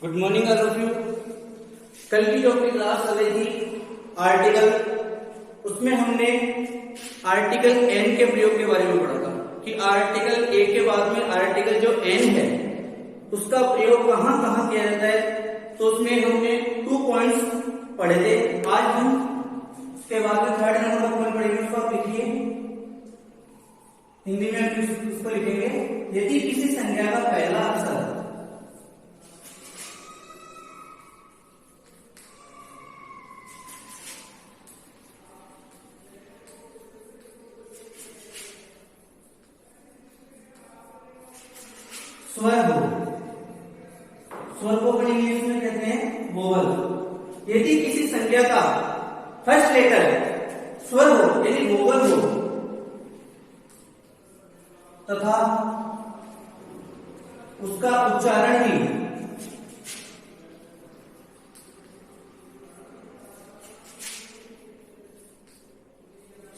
Good morning all of you. कल की जो अपनी क्लास चल रही थी आर्टिकल, उसमें हमने आर्टिकल एन के प्रयोग के बारे में पढ़ा था कि आर्टिकल ए के बाद में आर्टिकल जो एन है उसका प्रयोग कहां कहां किया जाता है। तो उसमें हमने 2 पॉइंट्स पढ़े थे। आज हम उसके बाद में थर्ड नंबर का पॉइंट पढ़ेंगे। उसको आप लिखिए, हिंदी में हम उसको लिखेंगे, यदि किसी संख्या का पहला अक्षर स्वर हो, स्वर को अपन इंग्लिश में कहते हैं वोवल। यदि किसी संख्या का फर्स्ट लेटर स्वर हो यानी वोवल हो तथा उसका उच्चारण भी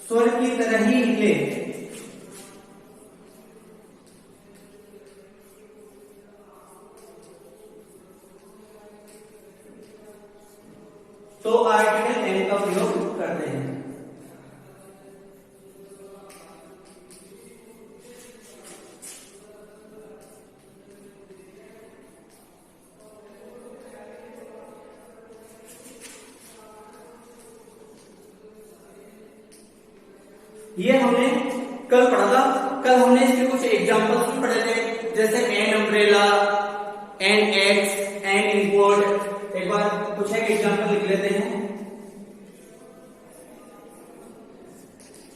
स्वर की तरह ही निकले तो आर्टिकल एन का प्रयोग करते हैं। ये हमने कल पढ़ा था। कल हमने इसके कुछ एग्जांपल्स भी पढ़े थे, जैसे an umbrella, an X, an import. एक बार कुछ एक एग्जांपल लिख लेते हैं,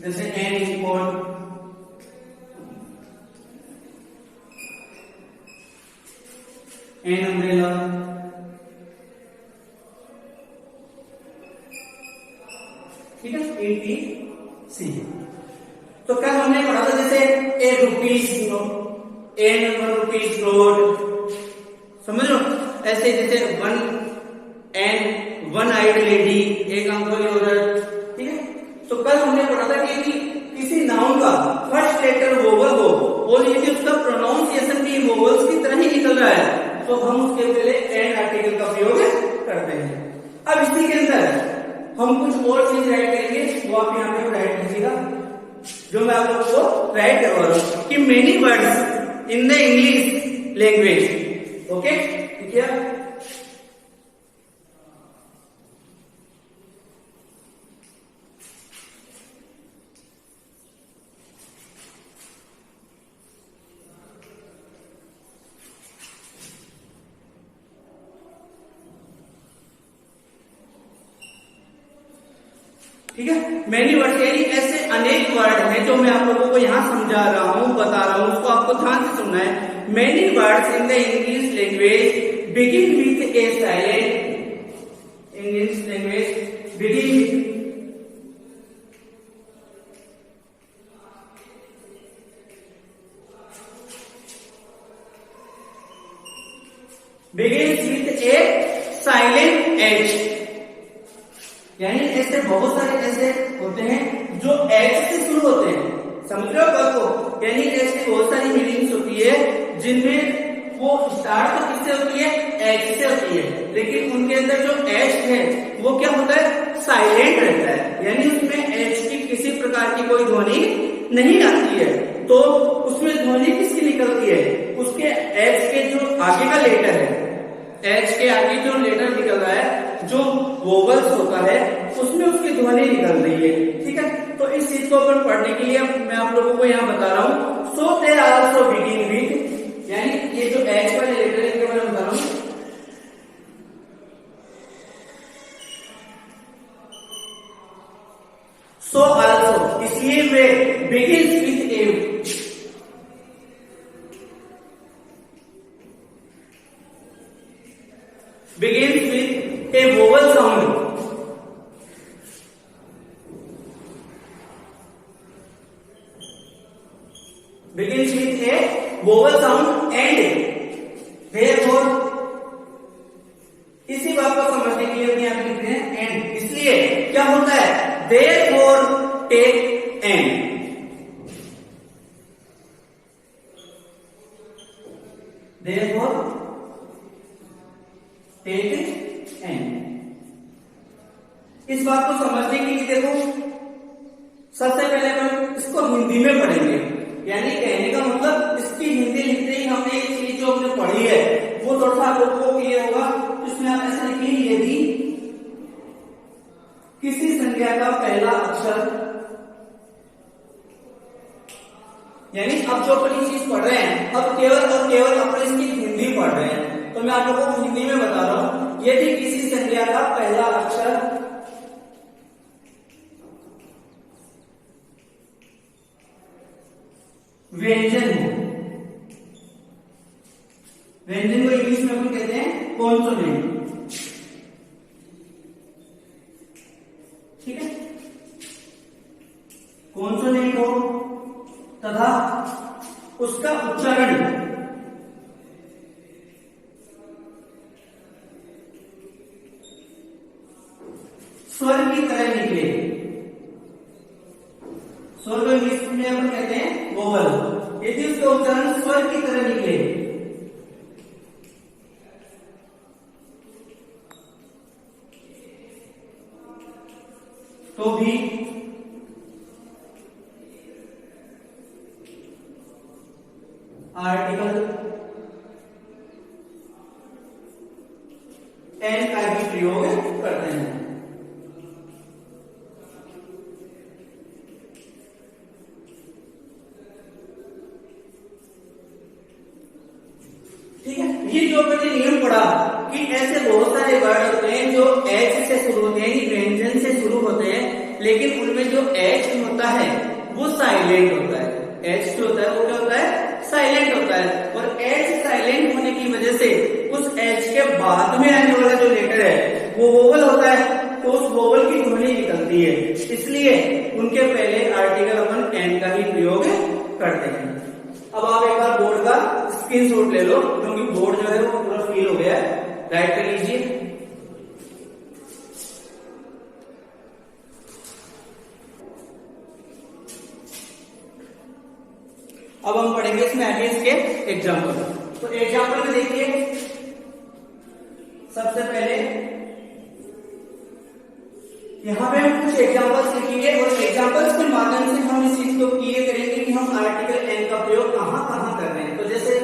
जैसे एन इंपोर्ट, एन अम्ब्रेला, ठीक है, एटीसी। तो कल हमने पढ़ा था जैसे A rupees, A number rupees road, समझ लो। ऐसे जैसे वन आइड लेडी, एक आंख वाली औरत, ठीक है। तो कल हमने पढ़ा था कि किसी नाउन का फर्स्ट लेटर वोवल हो और यदि उसका प्रोनाउंसिएशन भी वोवल्स की तरह ही निकल रहा है तो हम उसके पहले एन आर्टिकल का प्रयोग करते हैं। अब इसी के अंदर हम कुछ और चीज राइट करेंगे, वो आप यहाँ पे राइट कीजिएगा, जो मैं आप लोगों को राइट करवा रहा हूं कि many words in the English language. Okay, ठीक है। ठीक है, मेनी वर्ड यानी ऐसे अनेक वर्ड हैं जो मैं आप लोगों को यहां समझा रहा हूं, बता रहा हूं, उसको आपको ध्यान से सुनना है। Many words in the English language begin with A silent, English language begin with A silent H, यानी ऐसे बहुत सारे ऐसे होते हैं जो एच से शुरू होते हैं, समझ रहे हो बात को। यानी ऐसी बहुत सारी मीनिंग्स होती है जिनमें वो स्टार्ट तो किससे होती है, एच से होती है, लेकिन उनके अंदर जो एच है वो क्या होता है, साइलेंट रहता है, यानी उसमें एच की किसी प्रकार की कोई ध्वनि नहीं आती है। तो उसमें ध्वनि किसकी निकलती है, उसके एच के जो आगे का लेटर है, एच के आगे जो लेटर निकल रहा है, जो वोवल्स होता है, उसमें उसकी ध्वनि निकल रही है, ठीक है। तो इस चीज को अपन पढ़ने के लिए मैं आप लोगों को यहाँ बता रहा हूं। So there also begin with, यानी ये जो एच वाले लेटर है इनके बारे में बता रहा हूं। सो आल्सो, इसलिए वे begins with a, begins with a vowel sound, begins with a vowel sound and therefore, इसी बात को समझने के लिए हम यहाँ लिखते हैं एंड, इसलिए क्या होता है, therefore take and, therefore take an. इस बात को समझने के लिए देखो सबसे पहले हम इसको हिंदी में पढ़ेंगे, यानी कहने का मतलब इसकी हिंदी लिखते ही हमने ये चीज जो हमने पढ़ी है वो थोड़ा सा लोगों को क्लियर होगा। तो इसमें आप ऐसा लिखिए, यदि किसी संख्या का पहला अक्षर, यानी अब जो अपन ये चीज पढ़ रहे हैं अब केवल और केवल अपन इसकी हिंदी पढ़ रहे हैं, तो मैं आप लोगों को हिंदी में बता रहा हूं, यदि किसी संख्या का पहला अक्षर व्यंजन हो, व्यंजन को इंग्लिश में अपन कहते हैं कॉन्सोनेंट, ठीक है, कॉन्सोनेंट हो तथा उसका उच्चारण स्वर की तरह निकले, स्वर को इंग्लिश में अपन कहते हैं वोवल, यदि उसका उच्चारण स्वर की तरह निकले तो भी आर्टिकल एन का भी प्रयोग करते हैं। ठीक है, ये जो मैंने नियम पढ़ा कि ऐसे बहुत सारे वर्ड होते हैं जो एच से शुरू होते हैं, व्यंजन से शुरू होते हैं, लेकिन उनमें जो एच होता है वो साइलेंट होता है। एच जो होता है वो क्या होता है? साइलेंट होता है। और एच साइलेंट होने की वजह से उस एच के बाद में आने वाला जो लेटर है वो वोवल होता है, तो उस वोवल की ध्वनि निकलती है, इसलिए उनके पहले आर्टिकल अपन एन का ही प्रयोग करते हैं। अब आप एक बार बोर्ड का स्क्रीनशॉट ले लो, क्योंकि बोर्ड जो है वो पूरा फील हो गया है। राइट कर लीजिए। अब हम पढ़ेंगे इसमें आगे इसके एग्जाम्पल। तो एग्जाम्पल में देखिए, सबसे पहले यहां पे हम कुछ एग्जाम्पल्स लिखेंगे और एग्जाम्पल्स के माध्यम से हम इस चीज को क्लियर करेंगे कि हम आर्टिकल एन का प्रयोग कहां कहां कर रहे हैं। तो जैसे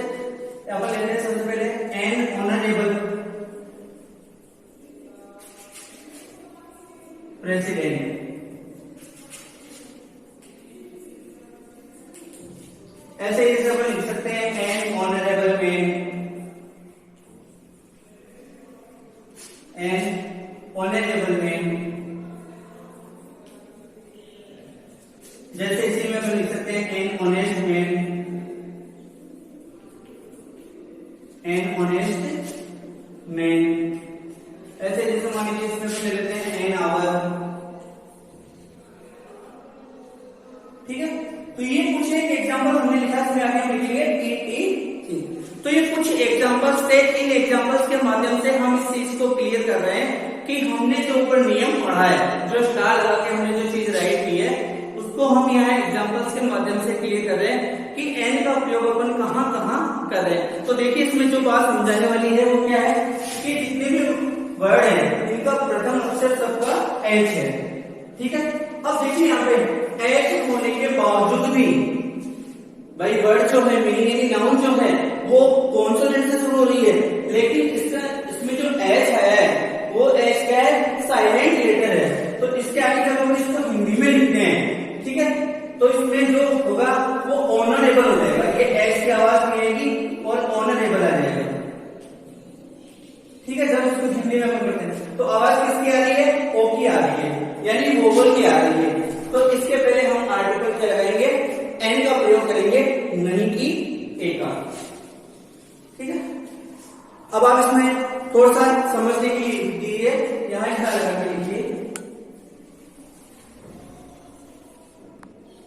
अपन लेते हैं सबसे पहले एन ऑनरेबल प्रेसिडेंट, ऐसे ही अपन लिख सकते हैं N honourable man, N honourable man. जैसे इसी में अपन लिख सकते हैं an honest man, an honest man. ऐसे जैसे मान लीजिए इसमें अपन ले लेते हैं एन आवर। ठीक है, तो ये कुछ एक एग्जाम्पल हमने लिखा, इसमें आगे हम लिखेंगे टी। तो ये कुछ एग्जाम्पल्स थे, इन एग्जाम्पल्स के माध्यम से हम इस चीज को क्लियर कर रहे हैं कि हमने जो ऊपर नियम पढ़ा है, जो स्टार लगा के हमने जो चीज राइट की है, उसको हम यहाँ एग्जाम्पल्स के माध्यम से क्लियर कर रहे हैं कि एन का प्रयोग अपन कहां कहां कर रहे हैं। तो देखिए इसमें जो बात समझाने वाली है वो क्या है कि जितने भी वर्ड है इनका प्रथम अक्षर सबका एच है। ठीक है, अब देखिए यहाँ पे एच होने के बावजूद भी भाई वर्ड जो है, मीनिंग यानी नाउन जो है वो कॉन्सोनेंट से शुरू हो रही है, लेकिन इसमें जो एच है वो एच क्या है? साइलेंट लेटर है। तो इसके आगे जब हम इसको हिंदी में लिखते हैं, ठीक है, तो इसमें जो होगा वो ऑनरेबल हो जाएगा। ये एच की आवाज नहीं आएगी और ऑनरेबल आ जाएगा। ठीक है, जब इसको हिंदी में अपन करते हैं तो आवाज किसकी आ रही है? ओ की आ रही है, यानी वोवल की आ रही है। तो इसके पहले हम आर्टिकल क्या लगाएंगे? एन का प्रयोग करेंगे, नहीं कि ए का। ठीक है, अब आप इसमें थोड़ा सा समझने की दीजिए, यहां इतना लगा के लीजिए।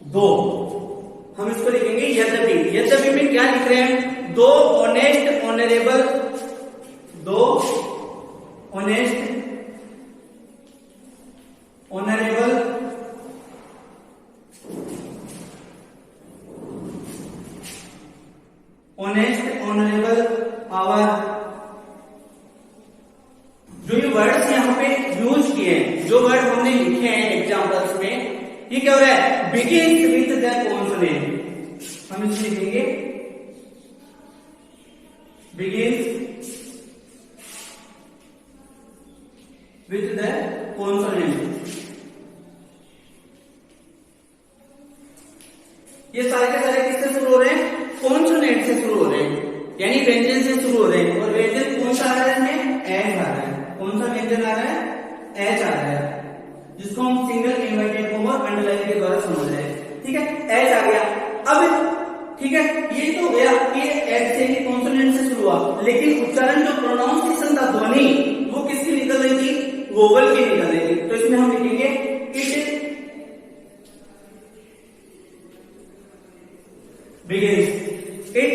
दो, हम इसको लिखेंगे यद्यपि। यद्यपि में क्या लिख रहे हैं? दो ऑनेस्ट ऑनरेबल, दो honest honourable honest honourable hour ये क्या हो रहा है, बिगिंस विथ द कॉन्सोनेंट, हम इसे लिखेंगे बिगिंस विथ द कॉन्सोनेंट। ये सारे के सारे किससे शुरू हो रहे हैं, कॉन्सोनेंट से शुरू हो रहे हैं, यानी व्यंजन से शुरू हो रहे हैं। और व्यंजन कौन सा आ रहा है इसमें, एच आ रहा है। कौन सा व्यंजन आ रहा है, एच आ रहा है, जिसको हम सिंगल इन्वर्टेड कॉमा अंडरलाइन के द्वारा समझ रहे हैं। ठीक है, एच आ गया। अब ठीक है, ये तो गया कि एच से ही कॉन्सोनेंट से शुरू हुआ, लेकिन उच्चारण जो प्रोनाउंसिएशन था, ध्वनि, वो किसकी निकल रही थी, वोवल की निकल रही थी। तो इसमें हम लिखेंगे it begins, it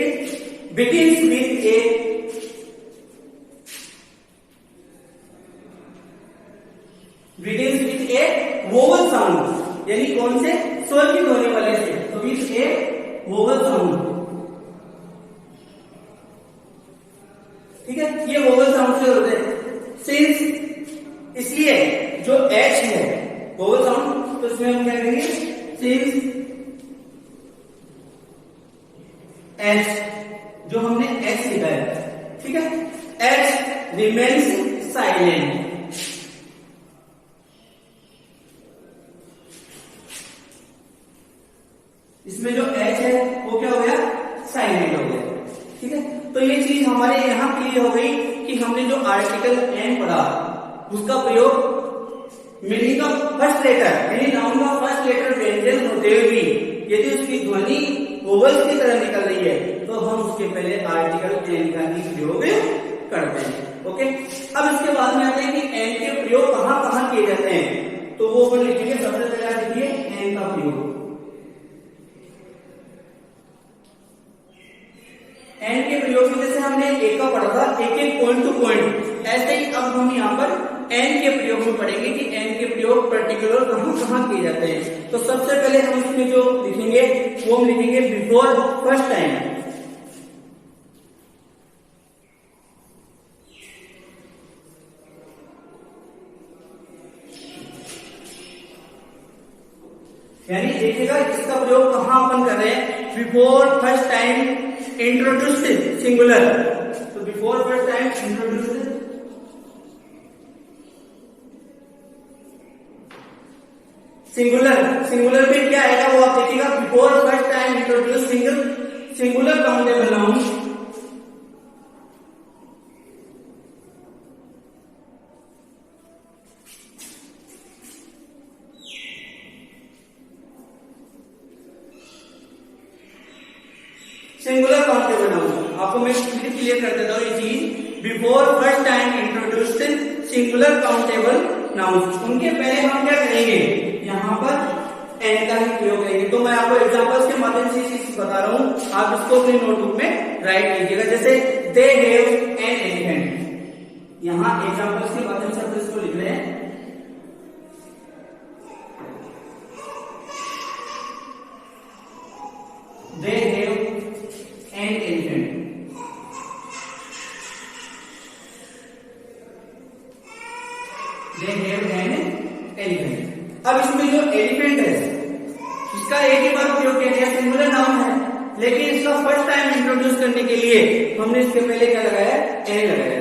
begins with a vowel sound, यानी कौन से, स्वर की ध्वनि वाले से, तो with a vowel sound। ठीक है, ये vowel sound से होते हैं। Since, इसलिए जो H है vowel sound, तो इसमें हम क्या करेंगे, since H, जो हमने H लिखा है, ठीक है, H remains silent, इसमें जो H है वो क्या हो गया, साइलेंट हो गया। ठीक है, तो ये चीज हमारे यहां क्लियर हो गई कि हमने जो आर्टिकल एन पढ़ा उसका प्रयोग मीनिंग का फर्स्ट लेटर, यानी नाउन का फर्स्ट लेटर व्यंजन होते हुए भी यदि उसकी ध्वनि वोवल्स की तरह निकल रही है तो हम उसके पहले आर्टिकल एन का ही प्रयोग करते हैं। ओके, अब इसके बाद में आते हैं कि एन के प्रयोग कहां कहां किए जाते हैं, तो वो अपन लिखेंगे। सबसे पहले आप लिखिए एन का प्रयोग। एन के प्रयोग में जैसे हमने एक का पढ़ा था, एक एक पॉइंट टू पॉइंट, ऐसे ही अब हम यहाँ पर एन के प्रयोग में पढ़ेंगे कि एन के प्रयोग पर्टिकुलर कहां कहां किए जाते हैं। तो सबसे पहले हम इसमें जो लिखेंगे वो हम लिखेंगे बिफोर फर्स्ट टाइम। यानी देखिएगा इसका प्रयोग कहां अपन कर रहे हैं, before first time introduced singular. तो before first time introduced singular. Singular में क्या आएगा वो आप देखिएगा, before first time introduce singular countable noun. Singular countable noun आपको मैं क्लियर कर देता हूं ये चीज। Before first time introduced singular countable noun, उनके पहले हम क्या करेंगे, यहाँ पर एन का ही प्रयोग करेंगे। तो मैं आपको एग्जांपल्स के माध्यम से चीज बता रहा हूं, आप इसको अपनी नोटबुक में राइट कीजिएगा। जैसे दे हैव एन एलिफेंट, यहाँ एग्जांपल्स के माध्यम से हम इसको लिख रहे हैं। They have an elephant, they have an elephant. अब इसमें जो एलिफेंट है इसका एक ही बार प्रयोग किया गया, सिंगुलर नाउन है, लेकिन इसका फर्स्ट टाइम इंट्रोड्यूस करने के लिए हमने इसके पहले क्या लगाया, एन लगाया।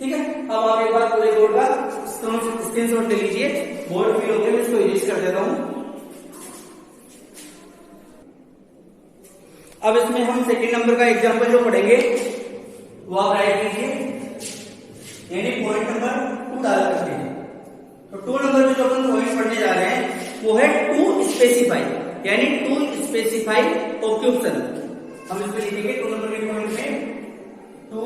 ठीक है, अब आप एक बार पूरे बोर्ड का स्क्रीनशॉट ले लीजिए। बोर्ड फिल हो गया, मैं इसको इरेज कर देता हूं। अब इसमें हम सेकंड नंबर का एग्जांपल जो पढ़ेंगे वो आप राइट कीजिए, यानी पॉइंट नंबर 2 डाल करके। तो 2 नंबर में जो अपन पॉइंट पढ़ने जा रहे हैं वो है टू स्पेसिफाई, यानी टू स्पेसिफाई ऑक्यूपेशन। हम इसमें लिखेंगे 2 नंबर के पॉइंट में टू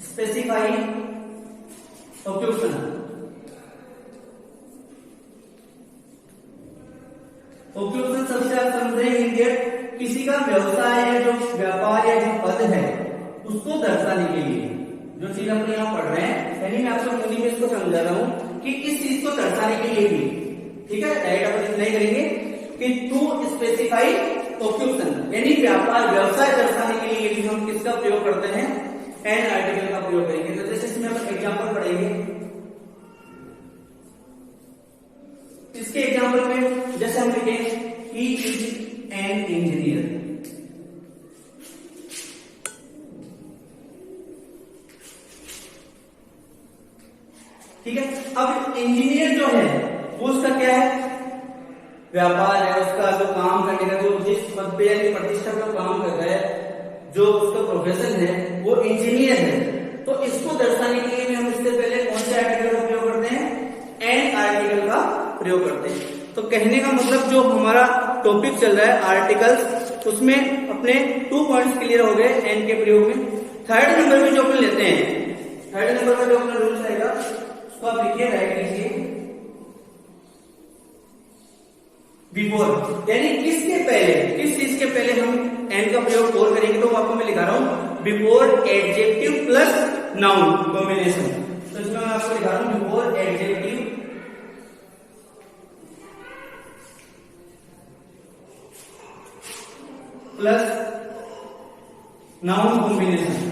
स्पेसिफाई ऑक्यूपेशन। ऑक्यूपेशन सबसे आप समझ रहे हैं, किसी का व्यवसाय या जो व्यापार या जो पद है उसको दर्शाने के लिए जो चीज अपने यहाँ पढ़ रहे हैं, यानी मैं आपको हिंदी में इसको समझा रहा हूं कि इस चीज को दर्शाने के लिए भी। ठीक है, डायरेक्ट अपन इतना ही करेंगे कि टू स्पेसिफाई ऑक्यूपेशन, यानी व्यापार व्यवसाय दर्शाने के लिए भी हम किसका प्रयोग करते हैं, एन आर्टिकल का प्रयोग करेंगे। तो जैसे इसमें हम एग्जाम्पल पढ़ेंगे, एग्जांपल में जैसे हम लिखें ही इज एन इंजीनियर, ठीक है। अब इंजीनियर जो है वो उसका क्या है, व्यापार है, उसका जो काम करने का, जो जिस पद पे या प्रतिष्ठा का काम कर रहा है, जो उसका प्रोफेशन है वो इंजीनियर है। तो इसको दर्शाने के लिए हम इससे पहले कौन से आर्टिकल का प्रयोग करते हैं, एन आर्टिकल का प्रयोग करते हैं। तो कहने का मतलब जो हमारा टॉपिक चल रहा है आर्टिकल्स, उसमें अपने 2 पॉइंट्स क्लियर हो गए एन के प्रयोग में। थर्ड नंबर में जो अपन लेते हैं, थर्ड नंबर का जो अपना रूल रहेगा उसको आप लिखिए, राइट कीजिए बिफोर, यानी किसके पहले, किस चीज के पहले हम एन का प्रयोग और करेंगे, तो वो आपको मैं लिखा रहा हूं before adjective plus noun combination. तो इसमें मैं आपको लिखा रहा हूं before adjective plus noun combination.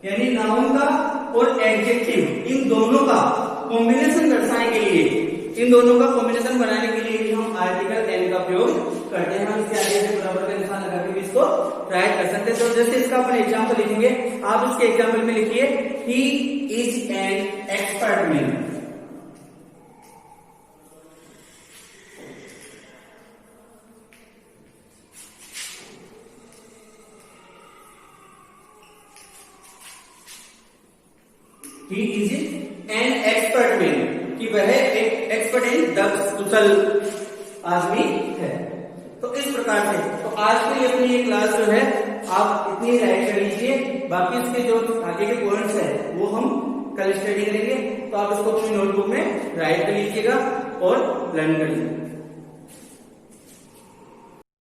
यानी नाउन का और एडजेक्टिव इन दोनों का कॉम्बिनेशन दर्शाने के लिए, इन दोनों का कॉम्बिनेशन बनाने के लिए हम आर्टिकल एन का प्रयोग करते हैं। हम इसके आगे से बराबर का निशान लगा के भी इसको राइट कर सकते हैं। तो जैसे इसका अपन एग्जाम्पल लिखेंगे, आप इसके एग्जाम्पल में लिखिए he is an expert man. He is an expert man, कि वह एक एक्सपर्ट है, दक्ष कुशल आदमी है। तो इस प्रकार से तो आज की अपनी ये क्लास जो है आप इतनी राइट कर लीजिए, बाकी इसके जो आगे के पॉइंट्स है वो हम कल स्टडी करेंगे। तो आप इसको अपनी नोटबुक में राइट कर लीजिएगा और लर्न कर लीजिएगा।